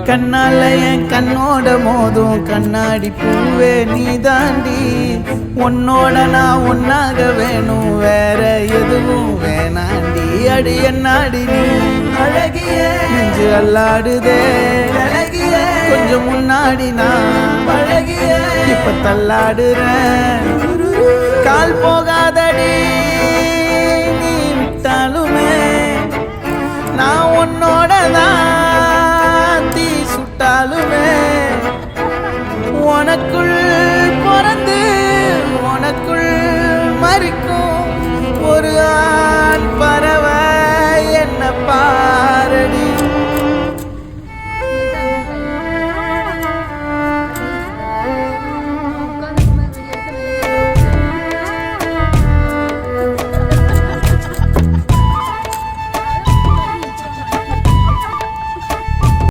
கண்ணால என் கண்ணோட மோதும் கண்ணாடி பூவே நீ தாண்டி உன்னோட நான் ஒன்னாக வேணும் வேற எதுவும் வேணாண்டி அடி என்னாடி நீ அழகிய நெஞ்சு அல்லாடுதே அழகிய கொஞ்சம் முன்னாடி நான் அழகிய இப்ப தள்ளாடுறேன் கால் போகாதடி நீ விட்டாலுமே நான் உன்னோட தான்